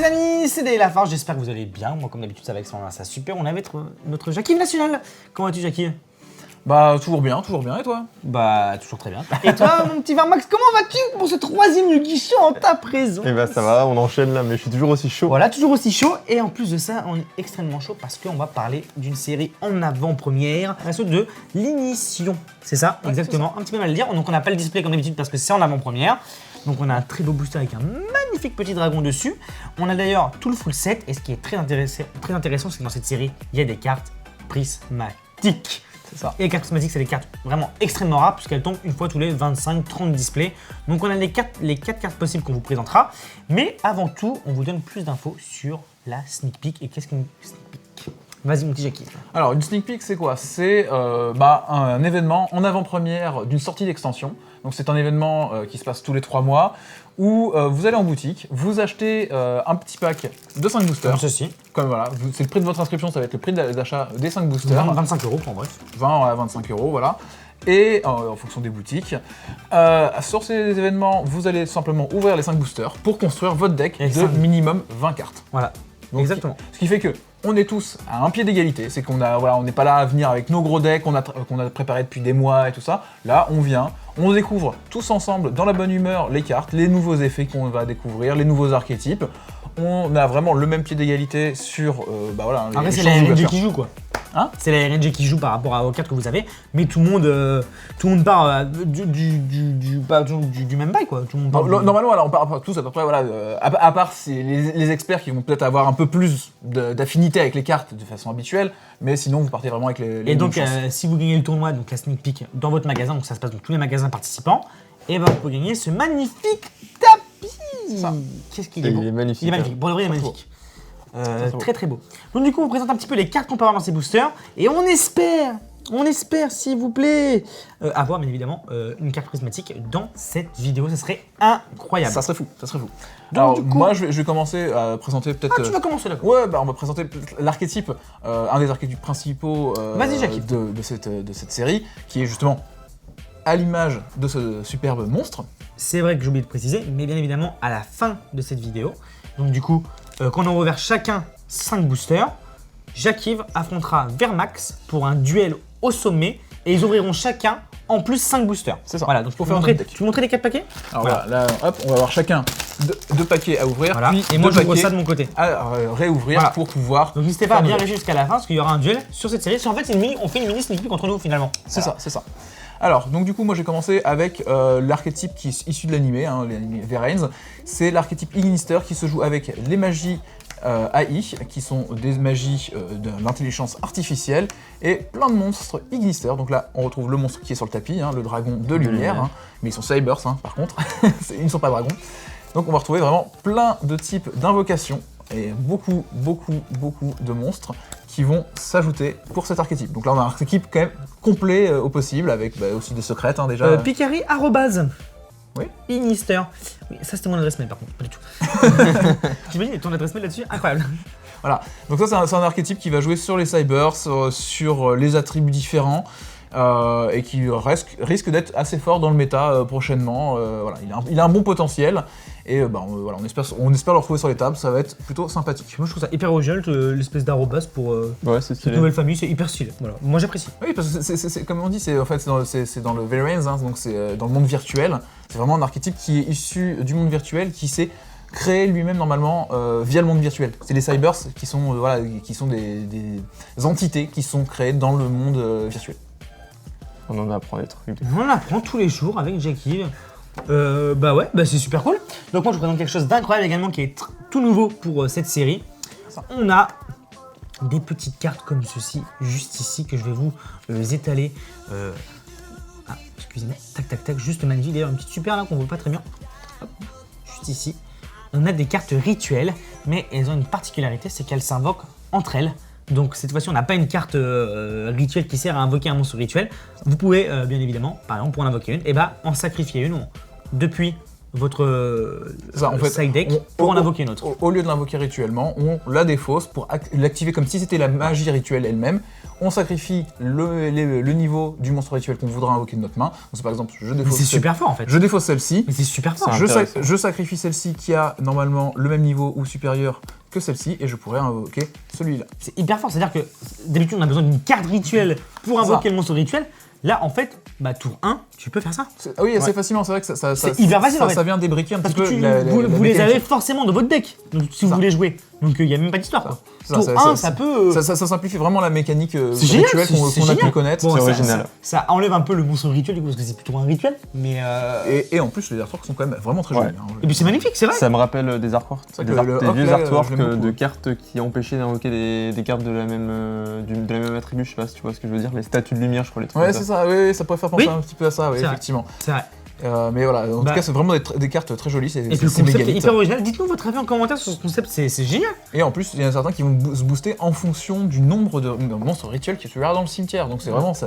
amis, c'est Dave Lafarge, j'espère que vous allez bien. Moi comme d'habitude ça va excellent, ça super. On avait notre Jackie national. Comment vas-tu Jackie? Bah toujours bien, et toi? Bah toujours très bien. Et toi mon petit Vermax, comment vas-tu pour ce troisième Yugi Show en ta présence? Eh bah ça va, on enchaîne là, mais je suis toujours aussi chaud. Voilà, toujours aussi chaud. Et en plus de ça, on est extrêmement chaud parce qu'on va parler d'une série en avant-première, la suite de l'Initiation. C'est ça, Ouais, exactement. Un petit peu mal à le dire. Donc on n'a pas le display comme d'habitude parce que c'est en avant-première. Donc on a un très beau booster avec un magnifique petit dragon dessus. On a d'ailleurs tout le full set. Et ce qui est très intéressant, c'est que dans cette série, il y a des cartes prismatiques. C'est ça. Et les cartes prismatiques, c'est des cartes vraiment extrêmement rares puisqu'elles tombent une fois tous les 25-30 displays. Donc on a les 4 cartes possibles qu'on vous présentera. Mais avant tout, on vous donne plus d'infos sur la sneak peek. Et qu'est-ce qu'une sneak peek? Vas-y mon petit Jackie. Alors une sneak peek c'est quoi? C'est un événement en avant-première d'une sortie d'extension. Donc c'est un événement qui se passe tous les 3 mois où vous allez en boutique, vous achetez un petit pack de 5 boosters. Comme ceci. Comme voilà, c'est le prix de votre inscription, ça va être le prix d'achat des 5 boosters. 25 € en bref. 20 à 25 €, voilà. Et en fonction des boutiques. Sur ces événements, vous allez simplement ouvrir les 5 boosters pour construire votre deck de minimum 20 cartes. Voilà. Donc, exactement. Ce qui fait que on est tous à un pied d'égalité, c'est qu'on on n'est pas là à venir avec nos gros decks qu'on a préparés depuis des mois et tout ça. Là, on vient, on découvre tous ensemble, dans la bonne humeur, les cartes, les nouveaux effets qu'on va découvrir, les nouveaux archétypes. On a vraiment le même pied d'égalité sur Après, c'est la RNG qui joue quoi. Hein? C'est la RNG qui joue par rapport aux cartes que vous avez, mais tout le monde part du même bail quoi. Tout le monde part Normalement, alors, on part tous à peu près, voilà, à part les experts qui vont peut-être avoir un peu plus d'affinité avec les cartes de façon habituelle, mais sinon vous partez vraiment avec les Et donc, mêmes chances. si vous gagnez le tournoi, donc la sneak peek dans votre magasin, donc ça se passe dans tous les magasins participants, et ben vous pouvez gagner ce magnifique tapis. Ça. Qu'est-ce qu'il est beau. Il est magnifique. Il est magnifique. Pour le vrai, il est Très magnifique. beau. Très très beau. Donc du coup, on présente un petit peu les cartes qu'on peut avoir dans ces boosters, et on espère, s'il vous plaît, avoir bien évidemment une carte prismatique dans cette vidéo. Ça serait incroyable. Ça serait fou. Donc, Alors du coup, moi, je vais commencer à présenter peut-être. tu vas commencer là. Ouais, on va présenter l'archétype, un des archétypes principaux Vas-y, Jackie. de cette série, qui est justement à l'image de ce superbe monstre. C'est vrai que j'ai oublié de préciser, mais bien évidemment à la fin de cette vidéo, donc du coup, quand on aura ouvert chacun 5 boosters, Jackie affrontera Vermax pour un duel au sommet et ils ouvriront chacun en plus 5 boosters. C'est ça. Voilà, donc Pour tu peux faire montrer, notre deck. tu peux montrer les 4 paquets? Alors voilà, là, hop, on va avoir chacun deux paquets à ouvrir, Voilà. puis Et moi deux j'ouvre paquets ça de mon côté. à réouvrir Voilà. pour pouvoir. Donc n'hésitez pas à faire bien nos decks. réagir jusqu'à la fin parce qu'il y aura un duel sur cette série. En fait, on fait une mini sneak peek entre nous finalement. C'est ça, c'est ça. Alors, donc du coup, moi j'ai commencé avec l'archétype qui est issu de l'animé, l'animé Verains. C'est l'archétype Ignister qui se joue avec les magies AI, qui sont des magies de l'intelligence artificielle, et plein de monstres Ignister. Donc là, on retrouve le monstre qui est sur le tapis, le dragon de lumière, mais ils sont Cybers par contre, ils ne sont pas dragons. Donc on va retrouver vraiment plein de types d'invocations, et beaucoup de monstres qui vont s'ajouter pour cet archétype. Donc là, on a un archétype quand même complet au possible, avec aussi des secrètes déjà. Picari arrobase. Oui. Ignister. Oui, ça c'était mon adresse mail par contre, pas du tout. T'imagines ton adresse mail là-dessus? Incroyable. Voilà, donc ça c'est un archétype qui va jouer sur les Cybers, sur les attributs différents, et qui risque d'être assez fort dans le méta prochainement. Voilà, il a un bon potentiel, et on espère le retrouver sur les tables, ça va être plutôt sympathique. Moi je trouve ça hyper original, l'espèce d'arrobase pour Ouais, c'est cette stylé. nouvelle famille, c'est hyper stylé. Voilà. Moi j'apprécie. Oui, parce que c'est comme on dit, c'est dans le Verains, donc c'est dans le monde virtuel. C'est vraiment un archétype qui est issu du monde virtuel, qui s'est créé lui-même normalement via le monde virtuel. C'est les Cybers qui sont des entités qui sont créées dans le monde virtuel. On en apprend des trucs. On apprend tous les jours avec Jackie. C'est super cool. Donc moi je vous présente quelque chose d'incroyable également qui est tout nouveau pour cette série. Ça. On a des petites cartes comme ceci, juste ici, que je vais vous étaler. Excusez-moi, tac, juste magnifique. D'ailleurs, une petite super là qu'on voit pas très bien. Hop, juste ici. On a des cartes rituelles, mais elles ont une particularité, c'est qu'elles s'invoquent entre elles. Donc cette fois-ci, on n'a pas une carte rituelle qui sert à invoquer un monstre rituel. Vous pouvez bien évidemment, par exemple, pour en invoquer une, en sacrifier une depuis votre Ça, en fait, side deck pour en invoquer une autre. Au lieu de l'invoquer rituellement, on la défausse pour l'activer comme si c'était la magie rituelle elle-même. On sacrifie le niveau du monstre rituel qu'on voudra invoquer de notre main. Donc c'est par exemple, Mais c'est super fort en fait. je défausse celle-ci. Mais c'est super fort. Je sacrifie celle-ci qui a normalement le même niveau ou supérieur que celle-ci et je pourrais invoquer celui-là. C'est hyper fort, c'est-à-dire que d'habitude on a besoin d'une carte rituelle pour invoquer le monstre rituel. Là en fait, tour 1, tu peux faire ça. Oui, assez facilement, c'est vrai que C'est hyper facile, en fait. ça vient débriquer un Parce petit que peu vous les mécanique. avez forcément dans votre deck, donc, si vous voulez jouer. Donc il n'y a même pas d'histoire quoi. Tour 1, ça peut... Ça simplifie vraiment la mécanique C'est génial, rituelle c'est qu'on a pu génial. connaître. Bon, C'est ça- original. Ça enlève un peu le monstre rituel du coup, parce que c'est plutôt un rituel, mais... Et en plus, les artworks sont quand même vraiment très Ouais. jolis. hein. Et puis c'est magnifique, c'est vrai. Ça me rappelle des artworks, C'est des, vrai que le des Hawk, vieux là, artworks je l'aime beaucoup. de cartes qui empêchaient d'invoquer des cartes de la même attribut, je sais pas si tu vois ce que je veux dire, les statues de lumière, je crois, les trucs Ouais, comme c'est ça, oui, ça pourrait faire penser Oui. un petit peu à ça, oui, C'est vrai. effectivement. C'est vrai. Mais voilà, en Bah. tout cas, c'est vraiment des cartes très jolies, c'est Et puis le c'est concept est mégalith. hyper original. Dites-nous votre avis en commentaire sur ce concept, c'est génial. Et en plus, il y en a certains qui vont se booster en fonction du nombre de monstres rituels que tu as dans le cimetière. Donc c'est vraiment, ça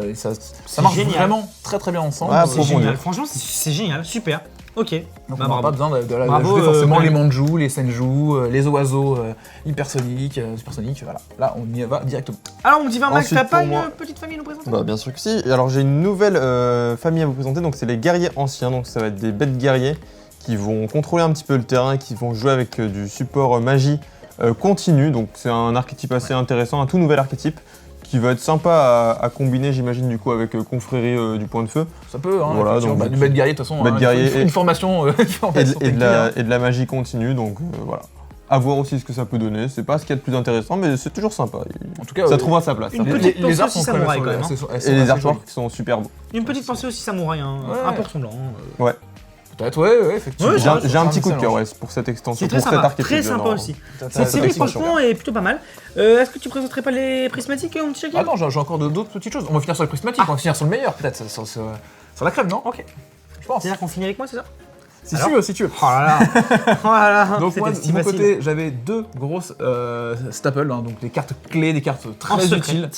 marche génial. vraiment très très bien ensemble. Ouais, C'est pour génial. rebondir. Franchement, c'est génial, super. Ok. Donc Bah, on n'a bravo. pas besoin de Bravo, jouer forcément les Konami. manjus, les senjus, les oiseaux hypersoniques, supersoniques, voilà. Là, on y va directement. Alors mon petit Vermax, Ensuite, t'as pas pour une moi- petite famille à nous présenter? Bah bien sûr que si. Alors j'ai une nouvelle famille à vous présenter, donc c'est les guerriers anciens, donc ça va être des bêtes guerriers qui vont contrôler un petit peu le terrain, qui vont jouer avec du support magie continu, donc c'est un archétype assez intéressant, un tout nouvel archétype qui va être sympa à combiner j'imagine du coup avec confrérie du point de feu Ça peut, hein, Voilà, effectivement, donc, du bête guerrier de toute façon. bête hein, guerrier une et- formation, et, formation et de technique, hein. la magie continue, donc voilà. À voir aussi ce que ça peut donner, c'est pas ce qu'il y a de plus intéressant, mais c'est toujours sympa. En tout cas, Ça trouvera sa place. une ça. petite les pensée arts aussi sont samouraï, quand même quand même, hein. assez Et les jolis. artworks sont super beaux. Une petite pensée aussi samouraï, hein. Ouais. Un peu ressemblant. Ouais. Peut-être, ouais, effectivement. Ouais, J'ai un petit coup de cœur ouais. ouais, pour cette extension, C'est très pour cet sympa, archétype. très sympa genre. aussi. Cette cette série extension. franchement est plutôt pas mal. Est-ce que tu présenterais pas les prismatiques, mon petit Jackie? Attends, j'ai encore d'autres petites choses. On va finir sur les prismatiques, on va finir sur le meilleur, peut-être, sur la crème, non? Ok. Je pense. C'est-à-dire qu'on finit avec moi, c'est ça? Si Alors tu veux, si tu veux. Oh là là. Oh là là. Donc moi, de C'était si mon facile. côté, j'avais deux grosses staples, hein, donc des cartes clés, des cartes En très secret. utiles,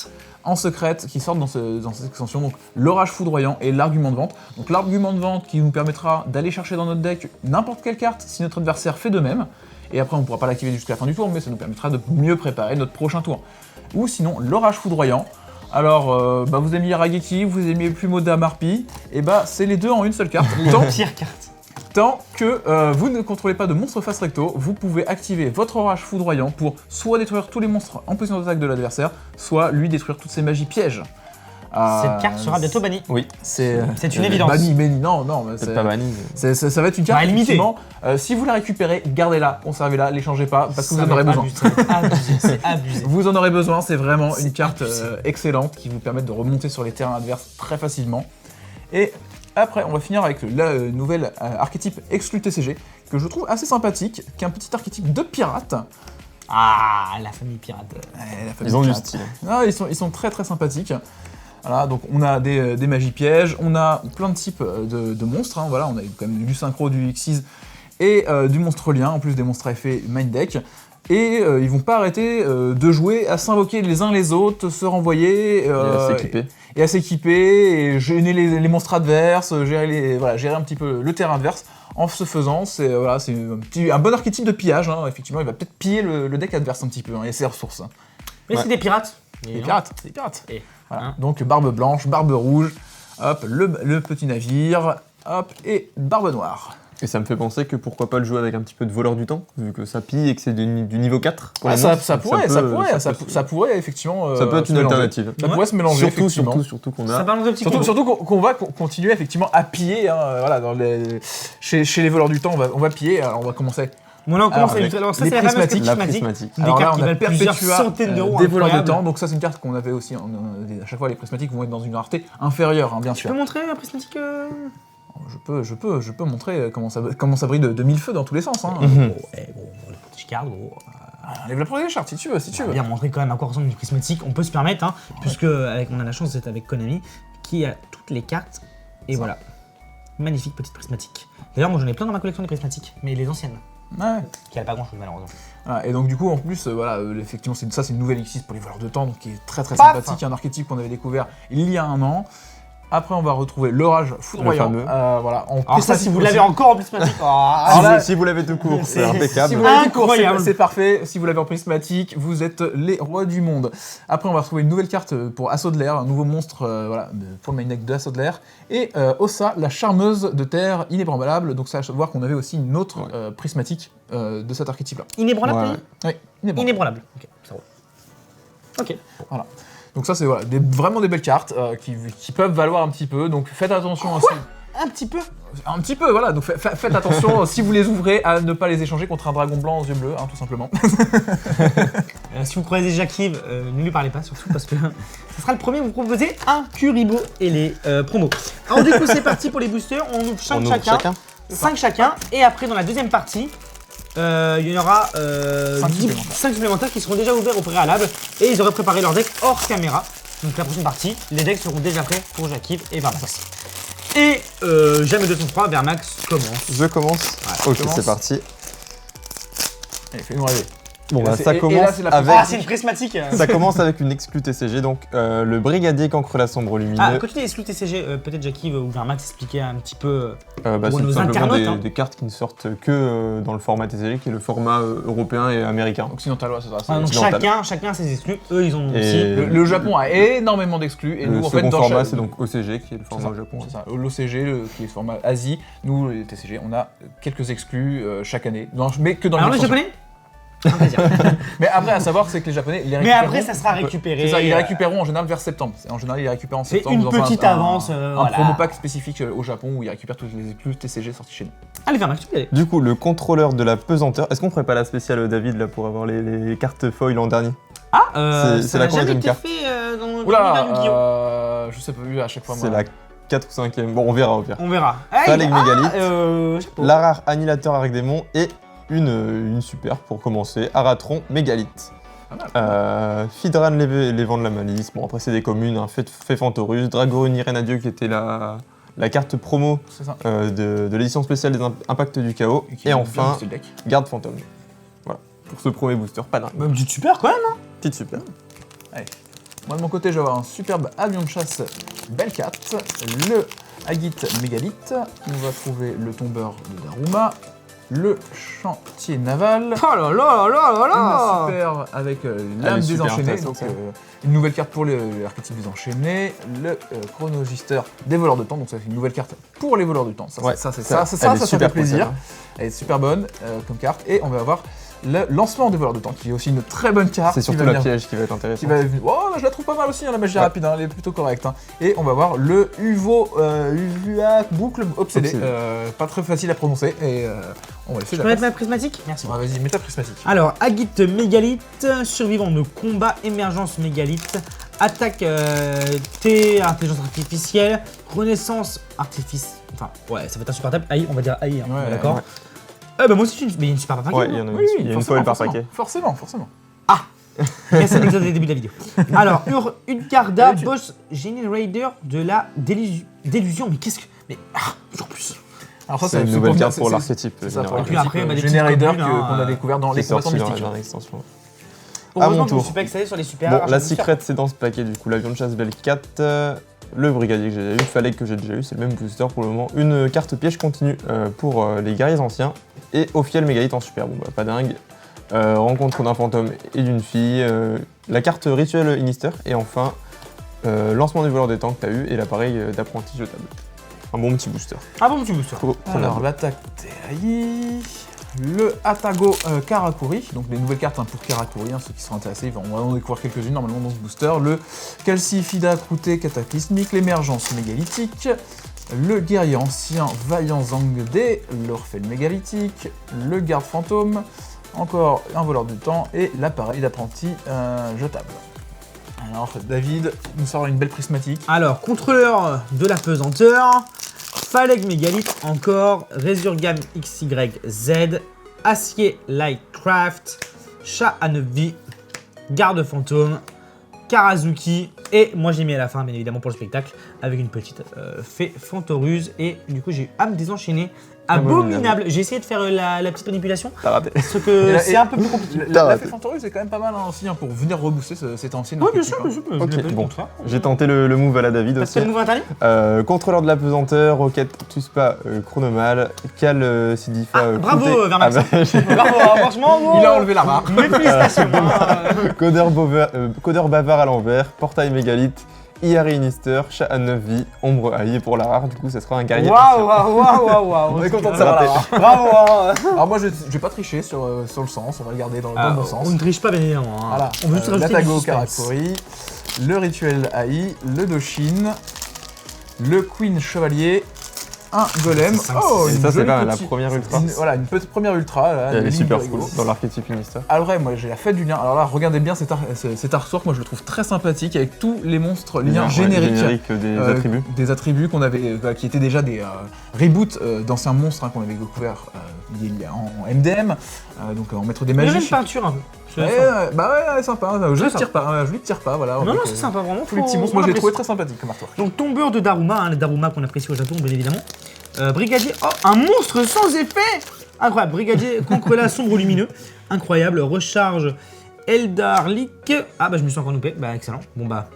en secrète, qui sortent dans cette extension. Donc l'orage foudroyant et l'argument de vente. Donc l'argument de vente qui nous permettra d'aller chercher dans notre deck n'importe quelle carte si notre adversaire fait de même. Et après, on ne pourra pas l'activer jusqu'à la fin du tour, mais ça nous permettra de mieux préparer notre prochain tour. Ou sinon, l'orage foudroyant. Alors, vous aimiez Rageki, vous aimiez Plumeau d'Amarpi, et c'est les deux en une seule carte. Pire carte. Tant que vous ne contrôlez pas de monstres face recto, vous pouvez activer votre orage foudroyant pour soit détruire tous les monstres en position d'attaque de l'adversaire, soit lui détruire toutes ses magies pièges. Cette carte sera bientôt bannie. Oui, C'est une évidence. Banni, non, mais c'est pas banni. ça va être une carte Bah, limitée. effectivement. Si vous la récupérez, gardez-la, conservez-la, l'échangez pas, parce que vous en aurez besoin. C'est abusé. Vous en aurez besoin, c'est vraiment C'est une carte abusé. excellente qui vous permet de remonter sur les terrains adverses très facilement. Et après, on va finir avec le nouvel archétype exclu TCG, que je trouve assez sympathique, qui est un petit archétype de pirate. Ah, la famille pirate. La famille Ils ont du pirate. style. Ah, ils sont très très sympathiques. Voilà, donc on a des magies pièges, on a plein de types de monstres, hein, voilà, on a quand même du synchro, du Xyz et du monstre lien, en plus des monstres à effet mind deck. Et ils vont pas arrêter de jouer à s'invoquer les uns les autres, se renvoyer Et à s'équiper. et gêner les monstres adverses, gérer un petit peu le terrain adverse. En se faisant, c'est un bon archétype de pillage, hein, effectivement, il va peut-être piller le deck adverse un petit peu, hein, et ses ressources. hein. Mais Ouais. c'est des pirates. Des pirates, des pirates. Et, Voilà. hein. Donc barbe blanche, barbe rouge, hop, le petit navire, hop, et barbe noire. Et ça me fait penser que pourquoi pas le jouer avec un petit peu de voleur du temps, vu que ça pille et que c'est du niveau 4. pour les Ça monstres, pourrait effectivement. ça peut être se une mélanger. alternative. Ça pourrait se mélanger, effectivement. Surtout qu'on Ça a. balance de petits Surtout qu'on va continuer effectivement à piller, hein, voilà, chez les voleurs du temps, on va piller, alors on va commencer. Bon là on commence Alors, alors ça les c'est la fameuse carte prismatiques. La prismatique. prismatique. Des Alors là, cartes qui on a valent plusieurs Perpetua, centaines d'euros. des voleurs de incroyable. temps, donc ça c'est une carte qu'on avait aussi, à chaque fois les prismatiques vont être dans une rareté inférieure, hein, bien Tu sûr. peux montrer la prismatique Je peux montrer comment ça brille de mille feux dans tous les sens. Hein. Mhm. Gros, les petites cartes, gros. Enlève la première charte si tu veux, si tu On va veux. bien montrer quand même à quoi ressemble une prismatique. On peut se permettre, hein, puisque on a la chance d'être avec Konami, qui a toutes les cartes. Et voilà. Magnifique petite prismatique. D'ailleurs, moi j'en ai plein dans ma collection des prismatiques, mais les anciennes, Ouais. qui n'avaient pas grand chose malheureusement. Voilà, et donc du coup en plus effectivement c'est une nouvelle Xyz pour les voleurs de temps donc qui est très très Paf sympathique, un archétype qu'on avait découvert il y a un an. Après, on va retrouver l'orage foudroyant. fameux. Voilà, en Alors ça, si vous l'avez aussi. encore en prismatique. Alors là, Si vous l'avez tout court, c'est c'est- impeccable. Si vous l'avez tout court, Incroyable. c'est parfait. Si vous l'avez en prismatique, vous êtes les rois du monde. Après, on va retrouver une nouvelle carte pour Assaut de l'air, un nouveau monstre voilà, pour le main deck de Assaut de l'air. Et Ossa, la charmeuse de terre inébranlable. Donc ça, à voir qu'on avait aussi une autre prismatique de cet archétype-là. Inébranlable, Ouais. t'as dit Oui, inébranlable. Inébranlable. Ok, ça roule. Ok. Donc ça, c'est voilà, vraiment des belles cartes qui peuvent valoir un petit peu. Donc faites attention aussi. Un petit peu. Un petit peu, voilà. Donc faites attention si vous les ouvrez à ne pas les échanger contre un dragon blanc aux yeux bleus, hein, tout simplement. Si vous croisez Jacques-Yves, ne lui parlez pas surtout parce que ce sera le premier à vous proposer un Kuribo et les promos. Alors du coup c'est parti pour les boosters, on ouvre 5 On ouvre chacun. 5 chacun et après dans la deuxième partie, il y en aura 5 supplémentaires qui seront déjà ouverts au préalable et ils auraient préparé leur deck hors caméra. Donc la prochaine partie, les decks seront déjà prêts pour Jacques-Yves et Vermax. Et jamais 203, Vermax commence. Je commence. Ok, commence. c'est parti. Allez, fais-nous rêver. Bon, Et là, bah, c'est- ça et là, commence c'est la avec. Ah c'est une prismatique. Ça commence avec une exclue TCG, donc le brigadier cancre la sombre lumineux. Ah, quand tu dis exclu TCG, peut-être Jacques-Yves ou Vermax expliquer un petit peu. Bah, pour c'est nos tout simplement internautes, hein. des cartes qui ne sortent que dans le format TCG, qui est le format européen et américain. Occidental, ouais, c'est ça. Ah, donc occidental. chacun a ses exclus, eux ils en ont Et- aussi. Le Japon a énormément d'exclus et Le nous, en fait, second dans format, chaque- c'est donc OCG, qui est le C'est format ça, au Japon. c'est ça. L'OCG, qui est le format Asie, nous, les TCG, on a quelques exclus chaque année. Mais que dans Alors les l'extension. japonais Un plaisir. Mais après, à savoir, c'est que les Japonais, ils les Mais récupéreront. après ça sera récupéré. C'est ça, ils les récupéreront en général vers septembre. En général, ils les récupèrent en C'est septembre. une dans petite avance, un voilà. promo pack spécifique au Japon où ils récupèrent tous les exclus TCG sortis chez nous. Allez Vermax, tu peux y aller. Du coup, le contrôleur de la pesanteur. Est-ce qu'on ferait pas la spéciale David là pour avoir les cartes foil l'an dernier? Ah, C'est ça la n'a jamais combien de été cartes fait dans l'univers Oula, du Guillaume. je sais pas, vu à chaque fois. C'est moi. la 4 ou 5ème. Bon, on verra, on verra. On verra. Phaleg Mégalithe. Chapeau. La rare Annihilateur Arc-Démon et une super pour commencer, Aratron Mégalithe. Pas mal. Fidran les vents de la malice, bon après c'est des communes, hein. Fantorus, Dragorun Irénadieu qui était la carte promo C'est ça. de l'édition spéciale des Impacts du Chaos, qui et vient enfin booster le deck. Garde Fantôme. Voilà, pour ce premier booster, pas dingue. Bah, petite super quand même. Hein. Petite super. Moi de mon côté, je vais avoir un superbe avion de chasse Belkat, le Agit Mégalithe, on va trouver le tombeur de Daruma, le chantier naval, Oh là là là là là. une super avec Elle l'âme est super désenchaînée, intéressante, donc ça. une nouvelle carte pour l'archétype désenchaîné, le chronogister des voleurs de temps, donc ça fait une nouvelle carte pour les voleurs du temps. Ça, Ouais, ça, elle est ça fait super plaisir. cool, Elle est super bonne comme carte, et on va avoir le lancement des voleurs de temps, qui est aussi une très bonne carte. C'est qui surtout va la venir- piège qui va être qui intéressante. va venir. Oh, je la trouve pas mal aussi, hein, la magie Ouais. rapide, hein, elle est plutôt correcte. Hein. Et on va voir le Uvua boucle obsédé, Obsédé. pas très facile à prononcer, et on va laisser Tu la peux mettre place. ma prismatique? Merci. Ah, vas-y, mets ta prismatique. Alors, Agit Mégalithe, survivant de combat, émergence Mégalithe, attaque T, intelligence artificielle, renaissance artifice. Enfin, ouais, ça va être insupportable. AI, on va dire AI, hein, Ouais, d'accord. ouais. Bah, moi aussi, mais il y a une super paquet. Ouais, il y en a une, il y a une foil par paquet. Forcément. Merci d'exode dès le début de la vidéo. Alors, Utgarda, boss generator de la délusion. Mais qu'est-ce que. Mais. toujours plus. Alors ça, C'est une pour nouvelle venir- carte pour c'est- l'archétype. C'est ça, pour Et puis l'archétype après, bah, des petites Generator communes, qu'on hein, a découvert dans Qui les est sorti combattants dans la mystiques. dernière extension. Heureusement mon que je me tour. suis pas excellé sur les super. Bon, rares, la j'ai voulu faire. secret c'est dans ce paquet, du coup l'avion de chasse Belkat, le brigadier que j'ai déjà eu, Phaleg que j'ai déjà eu, c'est le même booster pour le moment, une carte piège continue pour les guerriers anciens, et Ophiel Mégalithe en super, bon bah pas dingue, rencontre d'un fantôme et d'une fille, la carte rituel Inister, et enfin lancement du voleur des temps que t'as eu, et l'appareil d'apprenti jetable. Un bon petit booster. Ah bon, tu veux ça. Alors, l'attaque TAI, le Atago Karakuri, donc des nouvelles cartes pour Karakuri, ceux qui sont intéressés, on va en découvrir quelques-unes normalement dans ce booster, le Calcifida Croûté Cataclysmique, l'émergence mégalithique, le guerrier ancien Vaillant Zangde, l'Orphèle mégalithique, le garde fantôme, encore un voleur du temps et l'appareil d'apprenti jetable. Alors David nous sort une belle prismatique. Alors, contrôleur de la pesanteur, Phaleg Mégalithe encore, Resurgam XYZ, Acier Lightcraft, Chat à 9 vies, Garde fantôme, Karazuki, et moi j'ai mis à la fin, bien évidemment, pour le spectacle, avec une petite fée Fantoruse, et du coup j'ai eu âme désenchaînée Abominable. J'ai essayé de faire la petite manipulation, T'as raté. parce que c'est un peu plus compliqué. La fée Fantorus c'est quand même pas mal aussi pour venir rebooster cette ancienne. Oui, bien archétype, sûr, bien sûr. Je Ok, l'appelle bon. comme ça. J'ai tenté le move à la David Parce aussi. que le move interdit. Contrôleur de la pesanteur, Rocket, Tuspa, Chronomal, Cal, Sidifa, Ah, bravo, Croûté- Vermax. Ah bah, Bravo, franchement, wow. Il a enlevé la barre. Mes félicitations. hein. Codeur bavard à l'envers, Portail Mégalithe, Iari Inister, Chat à 9 vies, Ombre allié pour la rare, du coup ça sera un guerrier. Waouh, waouh, waouh, waouh, waouh. On est content de Ça savoir raté. la barre. Bravo. hein. Alors moi je vais pas tricher sur le sens, on va le garder dans le Ah, bon sens. on ne triche pas, bien évidemment. hein. Voilà. On veut juste rajouter du L'Atago suspense. Karakuri, le rituel AI, le Doshin, le Queen Chevalier, un Golem. C'est cinq, Oh, Et une ça c'est jolie pas mal, la petite- première ultra. Voilà, une petite première ultra. Là, Elle des est lignes super de cool rigolo. dans l'archétype Unister. Alors ouais, moi j'ai la fête du lien. Alors là, regardez bien cet artwork, moi je le trouve très sympathique avec tous les monstres liens génériques. Des euh, attributs. Des attributs qu'on avait, qui étaient déjà des reboots d'anciens monstres qu'on avait découvert en MDM, donc en maître des Il y a magies. même peinture un peu. Je Ouais, suis d'accord. bah ouais, sympa. Je Très ne tire pas, je lui tire pas, voilà. Non, avec, non, c'est sympa, vraiment. Tous les petits monstres, moi je l'ai trouvé très sympathique comme artwork. Donc, tombeur de Daruma, hein, les Daruma qu'on apprécie au Japon, bien évidemment. Brigadier, oh, un monstre sans effet. Incroyable, Brigadier Concrelat sombre lumineux. Incroyable, recharge Eldarlik. Ah bah je me suis encore loupé, bah excellent. Bon bah,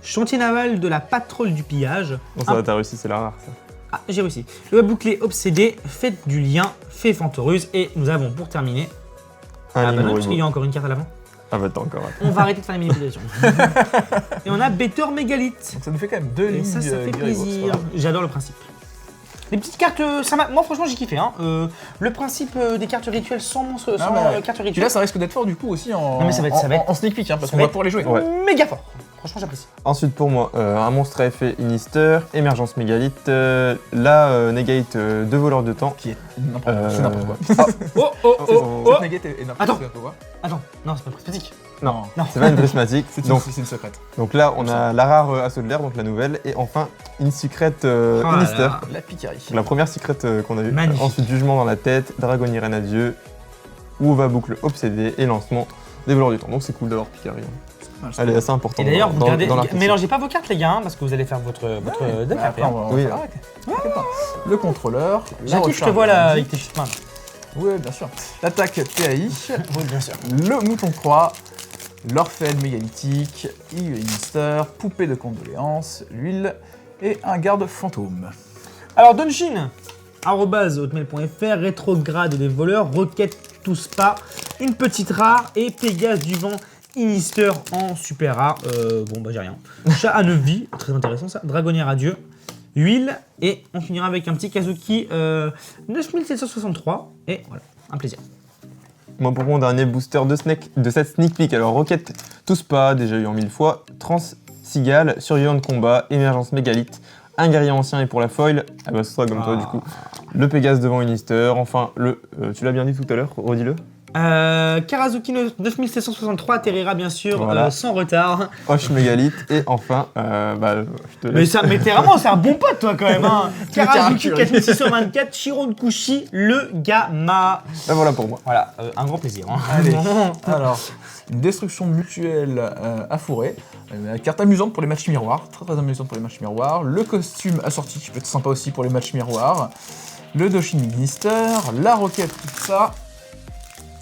chantier naval de la patrouille du pillage. Bon ça va, t'as réussi, c'est la rare ça. Ah, j'ai réussi. Le bouclier obsédé, fête du lien, fée Fantoruse. Et nous avons pour terminer... Ah bah non, parce qu'il y a encore une carte à l'avant. Ah bah t'as encore raté. On va arrêter de faire les manipulations. Et on a Better Mégalithe. Donc ça nous fait quand même deux Et lignes. ça fait Guerrier plaisir. Box, J'adore le principe. Les petites cartes, moi franchement j'ai kiffé. Hein. Le principe des cartes rituelles sans monstres, sans mais cartes Puis rituelles, là, ça risque d'être fort du coup aussi en, Non, mais ça va être- en sneak peek, hein, parce ça qu'on va va être- pouvoir les jouer. Ouais. méga fort. Franchement j'apprécie. Ensuite pour moi, un monstre à effet Inister, émergence Mégalithe, negate 2 voleurs de temps. Qui est c'est n'importe quoi. Oh oh oh oh. Cette nugget est n'importe Attends. quoi. Attends, non c'est pas prismatique. Non, Non. c'est pas une prismatique. C'est donc, une secrète. donc là on a la rare Assaut de l'air, donc la nouvelle, et enfin une secrète là Inister. là. La picarie. La première secrète qu'on a eue. Magnifique. Ensuite jugement dans la tête, dragonnier reine à Dieu, Ouva boucle obsédée et lancement des voleurs du temps. Donc c'est cool d'avoir Picari. Elle est assez importante. Et d'ailleurs, vous dans, regardez, dans l'archétype. mélangez pas vos cartes les gars, hein, parce que vous allez faire votre deck Après, après. hein. on va Oui. faire avec. T'inquiète pas. Le contrôleur. la Jackie, je te recharge vois là magie. avec tes chutes mains. Oui, bien sûr. L'attaque TAI. Oui, bien sûr. Le mouton croix. L'orphène mégalithique. Inister. Poupée de condoléances. L'huile. Et un garde fantôme. Alors Dunshin, @hotmail.fr, rétrograde des voleurs, requête tous pas, une petite rare et Pégase du vent, Inister en super rare. Bon bah j'ai rien. Chat à 9 vies, très intéressant ça. Dragonnière à Dieu, huile et on finira avec un petit Kazuki 9763 et voilà, un plaisir. Moi pour mon dernier booster de cette sneak peek, alors Rocket tous pas, déjà eu en 1000 fois, Trans Cigale, survivant de combat, émergence mégalithe, un guerrier ancien et pour la foil, ah bah ce sera comme toi du coup, le Pégase devant Inister, enfin le, tu l'as bien dit tout à l'heure, redis-le. Karazuki 9763 atterrira bien sûr Voilà. sans retard. Hoche mégalithe et enfin, bah je te Mais, laisse. mais t'es vraiment, c'est un bon pote toi quand même. Hein. Karazuki Karakuri. 4624, Shiron Kushi, le Gamma. Bah voilà pour moi. Voilà, un grand plaisir. Hein. Allez. Alors, une destruction mutuelle à fourrer. Carte amusante pour les matchs miroirs. Très très amusante pour les matchs miroirs. Le costume assorti qui peut être sympa aussi pour les matchs miroirs. Le Doshin Minister. La roquette, tout ça.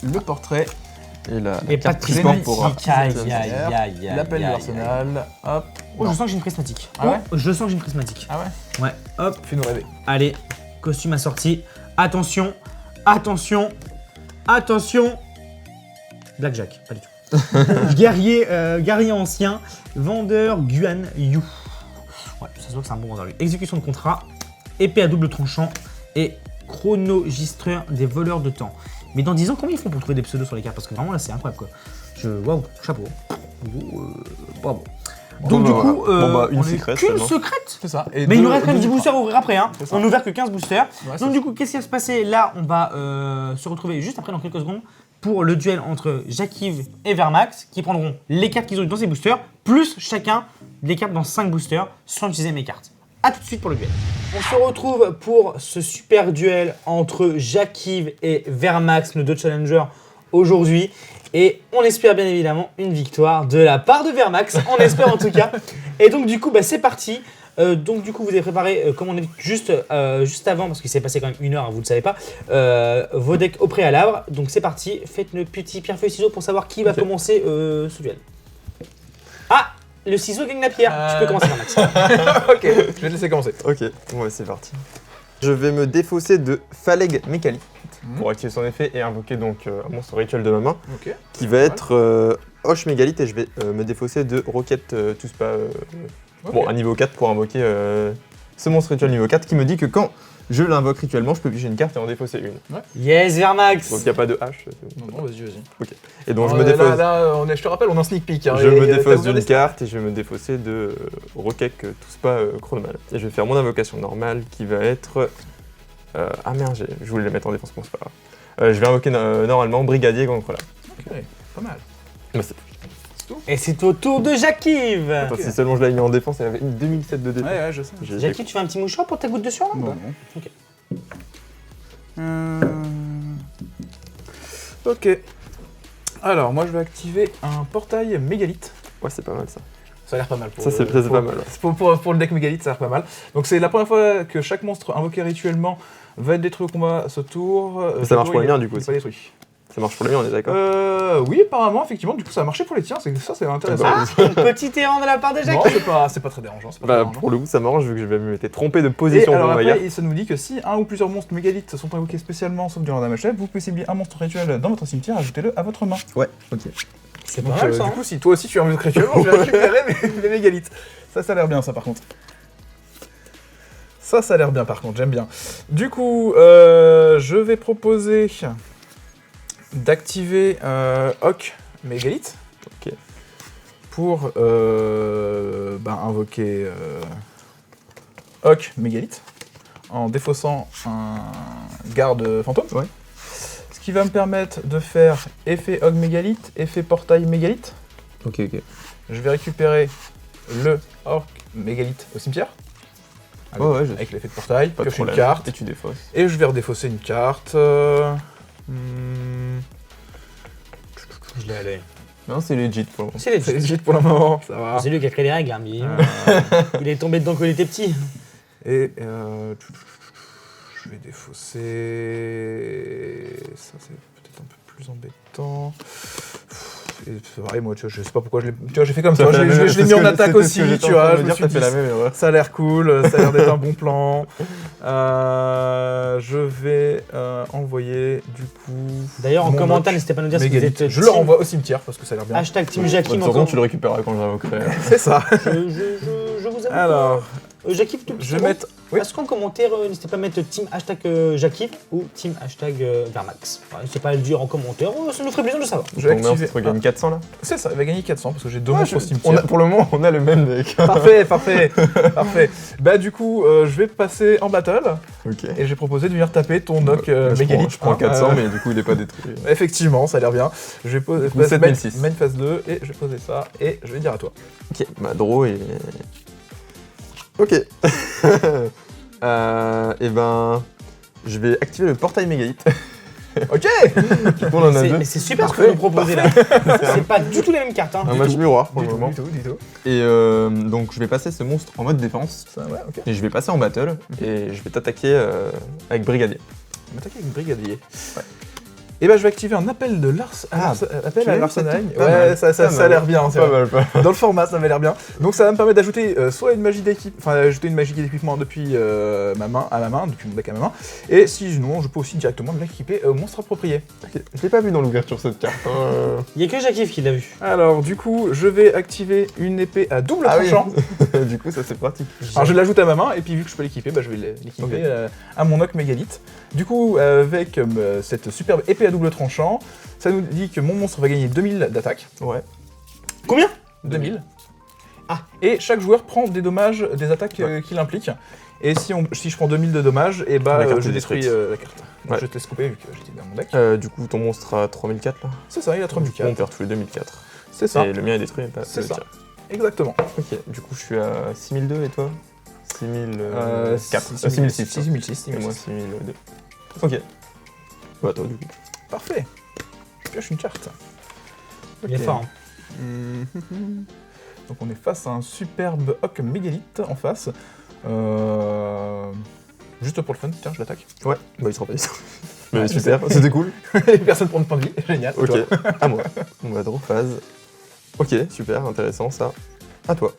Le portrait. Et la Et pas de carte sport prismatique. pour Aïe, aïe, aïe, aïe, aïe, L'appel de aïe, l'arsenal. Hop. Oh, je sens que j'ai une prismatique. Ah ouais Oh, je sens que j'ai une prismatique. Ah ouais. Ouais, hop, Fais-nous rêver. allez, costume assorti. Attention, attention, attention. Blackjack, pas du tout. guerrier ancien, vendeur Guan Yu. Ouais, ça se voit que c'est un bon vendeur lui. Exécution de contrat, épée à double tranchant et chronogistreur des voleurs de temps. Mais dans 10 ans, combien ils font pour trouver des pseudos sur les cartes? Parce que vraiment là, c'est incroyable quoi. Waouh, chapeau. Bravo. Donc Bon, du bah, coup, voilà. Bon, bah, une on est secrète qu'une seulement. secrète. C'est ça. Et Mais il deux- nous reste quand même deux 10 boosters à ouvrir après. Hein. C'est ça. On n'a ouvert que 15 boosters. Ouais, Donc c'est du coup, qu'est-ce qui va se passer? Là, on va se retrouver juste après dans quelques secondes pour le duel entre Jacques-Yves et Vermax qui prendront les cartes qu'ils ont eues dans ces boosters, plus chacun des cartes dans 5 boosters sans utiliser mes cartes. A tout de suite pour le duel. On se retrouve pour ce super duel entre Jacques-Yves et Vermax, nos deux challengers aujourd'hui. Et on espère bien évidemment une victoire de la part de Vermax, on espère en tout cas. Et donc du coup, bah, c'est parti. Donc du coup, vous avez préparé, comme on a dit juste avant, parce qu'il s'est passé quand même 1 heure, hein, vous ne le savez pas, vos decks au préalable. Donc c'est parti, faites le petit pierre-feuille-ciseaux pour savoir qui va commencer ce duel. Ah, le ciseau gagne la pierre. Tu peux commencer, Max. Ok, je vais te laisser commencer. Ok, ouais, c'est parti. Je vais me défausser de Phaleg Mécalite pour activer son effet et invoquer donc un monstre rituel de ma main Ok. qui va être Hoche Mégalite et je vais me défausser de Rocket Tuspa. Ok. Bon, à niveau 4 pour invoquer ce monstre rituel niveau 4 qui me dit que quand je l'invoque rituellement, je peux piger une carte et en défausser une. Yes, Vermax. Donc il n'y a pas de hache. c'est bon. Non, vas-y. Et donc je me défausse. Je te rappelle, on est en sneak peek. Hein, Je me t'as défausse ouvert d'une les- carte et je vais me défausser de Rocket Tuspa Chronomal. Et je vais faire mon invocation normale qui va être. Ah merde, je voulais la mettre en défense, bon, c'est pas grave. Je vais invoquer normalement Brigadier Gangrelar. Ok, pas mal. Bah, c'est- Et c'est au tour de Jacques-Yves. Attends, si seulement je l'avais mis en défense, elle avait une 2007 de défense. Ouais, je sais. Jacques-Yves, tu fais un petit mouchoir pour ta goutte de sueur là ou Non, pas non. Ok. Alors, moi je vais activer un portail mégalith. Ouais, c'est pas mal ça. Ça a l'air pas mal pour Ça, c'est pas mal, ouais. Pour le deck mégalith, ça a l'air pas mal. Donc, c'est la première fois que chaque monstre invoqué rituellement va être détruit au combat ce tour. Ça marche pour les miens, du coup, Il est aussi. pas détruit. Ça marche pour les miens, on est d'accord. Oui, apparemment, effectivement, du coup, ça a marché pour les tiens. C'est intéressant. Ah, un petit errant de la part de Non, Jacques-Yves. c'est pas très dérangeant. C'est pas très Bah, dérangeant. pour le coup, ça m'arrange vu que je vais m'être trompé de Et position alors pour ma après, guerre. ça nous dit que si un ou plusieurs monstres mégalithes sont invoqués spécialement sauf durant un damage chef, vous pouvez cibler un monstre rituel dans votre cimetière, ajoutez-le à votre main. Ouais, ok. C'est Donc, pas mal ça. du coup, si toi aussi tu invoques rituellement, je vais récupérer les mégalithes. Ça a l'air bien, ça par contre. Ça a l'air bien par contre, j'aime bien. Du coup, je vais proposer d'activer Hawk Mégalith. Ok. Pour invoquer Hawk Mégalith en défaussant un garde fantôme. Ouais. Ce qui va me permettre de faire effet Hawk Mégalith, effet portail Mégalith. Ok, ok. Je vais récupérer le Hawk Mégalith au cimetière. Avec, Ouais, je avec l'effet de portail, Pas de pioche une problème. carte. Et tu défausses. Et je vais redéfausser une carte. Je l'ai allé. Non, c'est legit pour le moment. C'est C'est legit. legit pour le moment, ça va. C'est lui qui a créé les règles, hein, mais il est tombé dedans quand il était petit. Et je vais défausser. Ça, c'est peut-être un peu plus embêtant. Et c'est vrai, moi, tu vois, je sais pas pourquoi je l'ai. Tu vois, j'ai fait comme ça. Je l'ai mis en attaque aussi, tu vois. Je me suis dit, fait la même erreur. ça a l'air cool, ça a l'air d'être un bon plan. Je vais envoyer du coup. D'ailleurs, en mon commentaire, Hawk n'hésitez pas à nous dire si vous Mégalith. êtes. Je le renvoie au cimetière parce que ça a l'air bien. Hashtag Team De Jacques-Yves toute façon, encore. tu le récupéreras quand j'invoquerai. C'est ça. Je vous avoue. Alors, Jacques-Yves, tout je vais mettre. Oui. Est-ce qu'en commentaire, n'hésitez pas à mettre team hashtag Jacques-Yves ou team hashtag Vermax. Enfin, n'hésitez pas à le dire en commentaire, ça nous ferait plaisir de savoir. Je vais Ton activer. monstre gagne 400 là. C'est ça, il va gagner 400 parce que j'ai deux monstres au On cimetière. a, pour le moment, on a le même deck. Parfait, parfait. Bah du coup, je vais passer en battle Ok. et j'ai proposé de venir taper ton Hawk Je Mégalith. prends 400, mais du coup, il est pas détruit. Effectivement, ça a l'air bien. Je vais poser coup, 7006. main phase 2 et je vais poser ça et je vais dire à toi. Ok, ma draw est. Ok. Et ben. Je vais activer le portail mégalith. Ok. On en a deux. Mais c'est super ce que Parfait, vous nous proposez là. C'est pas du tout les mêmes cartes. Hein. Un match miroir pour le moment. Du tout. Et donc je vais passer ce monstre en mode défense. Ça, ouais, ok. Et je vais passer en battle. Et je vais t'attaquer avec Brigadier. On va attaquer avec Brigadier. Ouais. Et bah je vais activer un appel de Lars. Appel tu à l'as vu, l'Arsenal. c'est pas Ouais, mal, ça pas a mal. l'air bien. Pas mal, pas mal. Dans le format, ça avait l'air bien. Donc ça va me permettre d'ajouter soit une magie d'équipe, enfin ajouter une magie d'équipement depuis ma main à ma main, depuis mon deck à ma main. Et sinon, je peux aussi directement l'équiper au monstre approprié. Je l'ai pas vu dans l'ouverture cette carte. Il y a que Jacques-Yves qui l'a vu. Alors du coup, je vais activer une épée à double Ah oui. tranchant. Du coup, ça c'est pratique. Alors je l'ajoute à ma main et puis vu que je peux l'équiper, bah, je vais l'équiper Ok. à mon Hawk Mégalith. Du coup, avec cette superbe épée à double tranchant, ça nous dit que mon monstre va gagner 2000 d'attaque. Ouais. Combien 2000. Ah. Et chaque joueur prend des dommages des attaques qu'il implique. Et si je prends 2000 de dommages, et bah La carte je est détruis détruite. la carte. Donc, Ouais. je vais te laisse couper vu que j'étais dans mon deck. Du coup, ton monstre a 3004 là. C'est ça, il a 3004. On perd tous les 2004. C'est ça, Et le mien est détruit. Pas C'est le ça. tien. exactement. Ok, du coup, je suis à 6002 et toi 6004. 6006. 6006. Et moi 6002. Ok. Bah, toi, du coup. Parfait. Je pioche une carte. Il est Ok. fort. Hein. Donc on est face à un superbe Hock Mégalithe en face. Juste pour le fun, tiens, je l'attaque. Ouais, bah il se rappelle. Mais Ouais, super, c'était cool. Personne prend de point de vie, génial. Ok, Toi. à moi. On va draw phase. Ok, super, intéressant ça. À toi.